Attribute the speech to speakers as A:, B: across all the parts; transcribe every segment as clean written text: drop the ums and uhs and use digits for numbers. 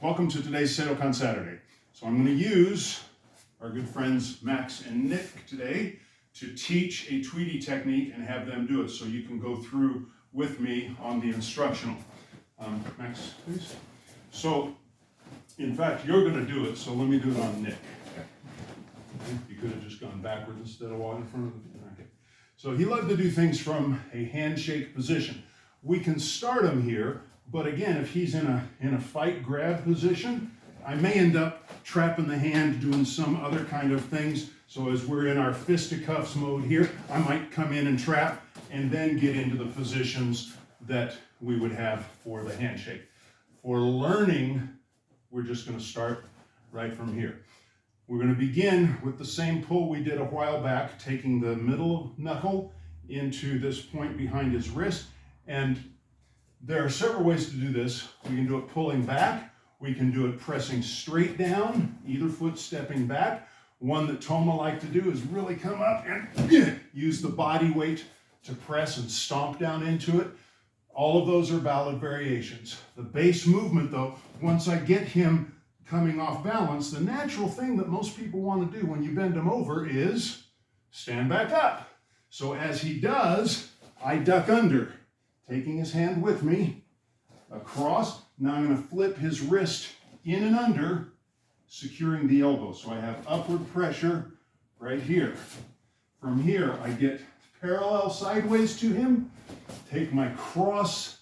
A: Welcome to today's Seidokan Saturday. So I'm going to use our good friends Max and Nick today to teach a Tuidi technique and have them do it so you can go through with me on the instructional. Max, please. So, in fact, you're going to do it, so let me do it on Nick. You could have just gone backwards instead of walking in front of the... Okay. So he loved to do things from a handshake position. We can start him here, but again, if he's in a fight grab position, I may end up trapping the hand, doing some other kind of things. So as we're in our fisticuffs mode here, I might come in and trap and then get into the positions that we would have for the handshake. For learning, we're just going to start right from here. We're going to begin with the same pull we did a while back, taking the middle knuckle into this point behind his wrist. And there are several ways to do this. We can do it pulling back. We can do it pressing straight down, either foot stepping back. One that Toma liked to do is really come up and use the body weight to press and stomp down into it. All of those are valid variations. The base movement, though, once I get him coming off balance, the natural thing that most people want to do when you bend him over is stand back up. So as he does, I duck under, taking his hand with me across. Now I'm going to flip his wrist in and under, securing the elbow. So I have upward pressure right here. From here, I get parallel sideways to him, take my cross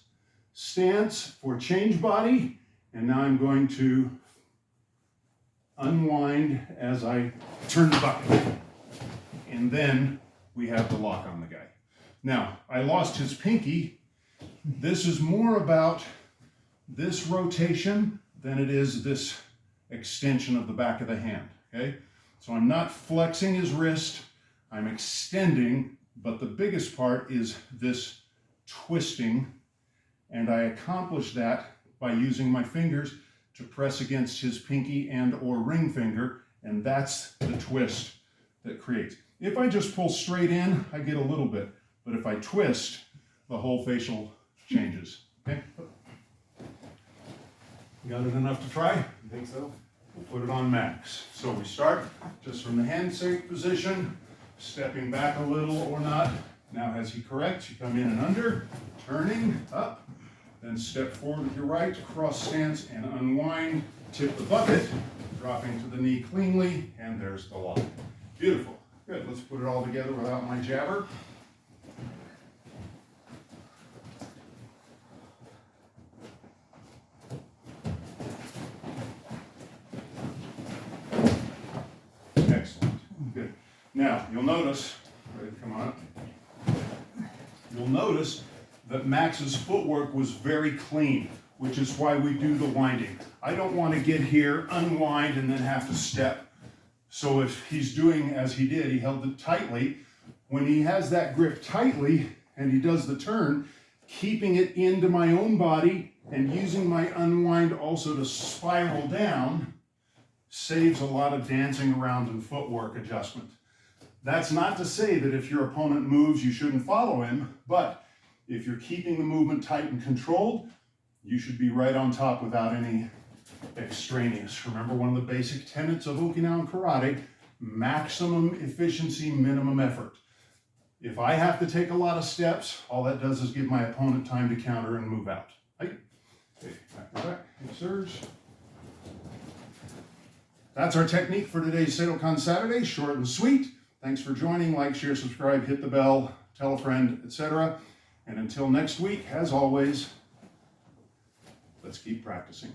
A: stance for change body, and now I'm going to unwind as I turn the bucket. And then we have the lock on the guy. Now, I lost his pinky. This is more about this rotation than it is this extension of the back of the hand, okay? So I'm not flexing his wrist, I'm extending, but the biggest part is this twisting, and I accomplish that by using my fingers to press against his pinky and or ring finger, and that's the twist that creates. If I just pull straight in, I get a little bit, but if I twist, the whole facial changes, okay? Got it enough to try?
B: I think so.
A: We'll put it on Max. So we start just from the handshake position, stepping back a little or not. Now as he corrects, you come in and under, turning up, then step forward with your right, cross stance and unwind, tip the bucket, dropping to the knee cleanly, and there's the lock. Beautiful. Good, let's put it all together without my jabber. Excellent. Good. Now, you'll notice, come on up. You'll notice that Max's footwork was very clean, which is why we do the winding. I don't want to get here, unwind, and then have to step. So if he's doing as he did, he held it tightly. When he has that grip tightly and he does the turn, keeping it into my own body and using my unwind also to spiral down saves a lot of dancing around and footwork adjustment. That's not to say that if your opponent moves, you shouldn't follow him, but if you're keeping the movement tight and controlled, you should be right on top without any extraneous. Remember, one of the basic tenets of Okinawan karate, maximum efficiency, minimum effort. If I have to take a lot of steps, all that does is give my opponent time to counter and move out. Right? Okay, back. Surge. That's our technique for today's Seidokan Saturday, short and sweet. Thanks for joining. Like, share, subscribe, hit the bell, tell a friend, etc. And until next week, as always, let's keep practicing.